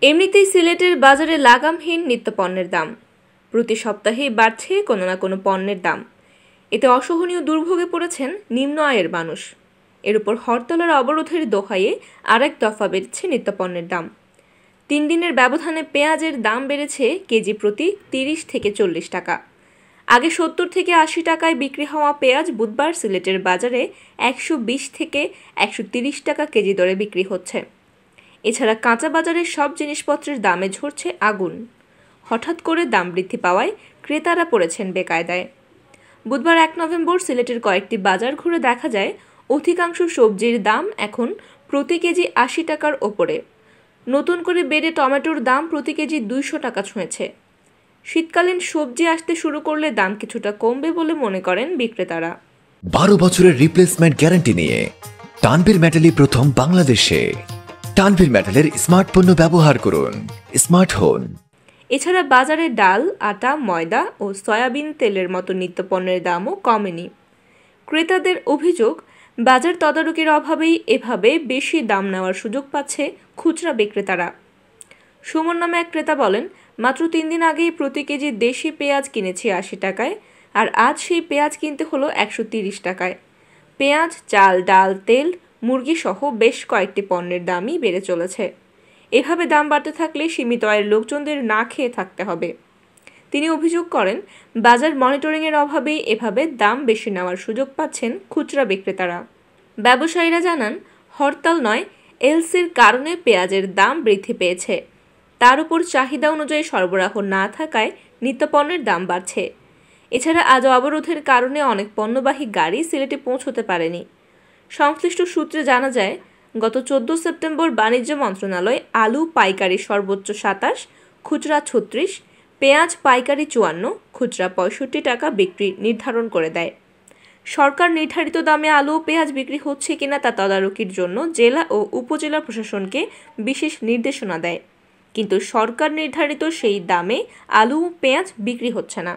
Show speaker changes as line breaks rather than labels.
এমনিতেই সিলেটের বাজারে লাগামহীন নিত্যপণ্যের দাম। প্রতি সপ্তাহেই বাড়ছে কোনো না কোনো পণ্যের দাম। এতে অসহনীয় দুর্ভোগে পড়েছেন নিম্ন আয়ের মানুষ। এর উপর হরতালের অবরোধের দোহাইয়ে আরেক দফা বেড়েছে নিত্যপণ্যের দাম। 3 দিনের ব্যবধানে পেঁয়াজের দাম বেড়েছে কেজি প্রতি 30 থেকে 40 টাকা। আগে 70 থেকে 80 টাকায় বিক্রি হওয়া পেঁয়াজ বুধবার সিলেটের বাজারে 120 থেকে 130 টাকা কেজি দরে বিক্রি হচ্ছে। এছাড়া কাঁচা বাজারের সব জিনিসপত্রের দামে ঝরছে আগুন। হঠাৎ করে দাম বৃদ্ধি পাওয়ায় ক্রেতারা পড়েছেন বেকায়দায়। বুধবার 1 নভেম্বর সিলেটের কয়েকটি বাজার ঘুরে দেখা যায় অধিকাংশ সবজির দাম এখন প্রতি কেজি 80 টাকার ওপরে। নতুন করে বেড়ে টমেটোর দাম প্রতি কেজি 200 টাকা ছুঁয়েছে। শীতকালীন সবজি আসতে শুরু করলে দাম কিছুটা কমবে বলে মনে করেন বিক্রেতারা।
12 বছরের রিপ্লেসমেন্ট গ্যারান্টি নিয়ে তানভীর মেটালি প্রথম বাংলাদেশে। তানভীর মেটালের স্মার্ট পণ্য ব্যবহার করুন, স্মার্ট হন।
এছাড়া বাজারে ডাল, আটা, ময়দা ও সয়াবিন তেলের মতো নিত্যপণ্যের দামও কমেনি। ক্রেতাদের অভিযোগ, বাজার তদারকির অভাবেই এভাবে বেশি দাম নেওয়ার সুযোগ পাচ্ছে খুচরা বিক্রেতারা। সুমন নামে এক ক্রেতা বলেন, মাত্র 3 দিন আগেই প্রতি কেজি দেশি পেঁয়াজ কিনেছি 80 টাকায়, আর আজ সেই পেঁয়াজ কিনতে হলো 130 টাকায়। পেঁয়াজ, চাল, ডাল, তেল, মুরগি সহ বেশ কয়েকটি পণ্যের দামই বেড়ে চলেছে। এভাবে দাম বাড়তে থাকলে সীমিত আয়ের লোকজনদের না খেয়ে থাকতে হবে। তিনি অভিযোগ করেন, বাজার মনিটরিংয়ের অভাবেই এভাবে দাম বেশি নেওয়ার সুযোগ পাচ্ছেন খুচরা বিক্রেতারা। ব্যবসায়ীরা জানান, হরতাল নয়, এলসির কারণে পেঁয়াজের দাম বৃদ্ধি পেয়েছে। তার উপর চাহিদা অনুযায়ী সরবরাহ না থাকায় নিত্যপণ্যের দাম বাড়ছে। এছাড়া আজ অবরোধের কারণে অনেক পণ্যবাহী গাড়ি সিলেটে পৌঁছতে পারেনি। সংশ্লিষ্ট সূত্রে জানা যায়, গত 14 সেপ্টেম্বর বাণিজ্য মন্ত্রণালয় আলু পাইকারি সর্বোচ্চ 27, খুচরা 36, পেঁয়াজ পাইকারি 54, খুচরা 65 টাকা বিক্রি নির্ধারণ করে দেয়। সরকার নির্ধারিত দামে আলু ও পেঁয়াজ বিক্রি হচ্ছে কিনা তা তদারকির জন্য জেলা ও উপজেলা প্রশাসনকে বিশেষ নির্দেশনা দেয়, কিন্তু সরকার নির্ধারিত সেই দামে আলু ও পেঁয়াজ বিক্রি হচ্ছে না।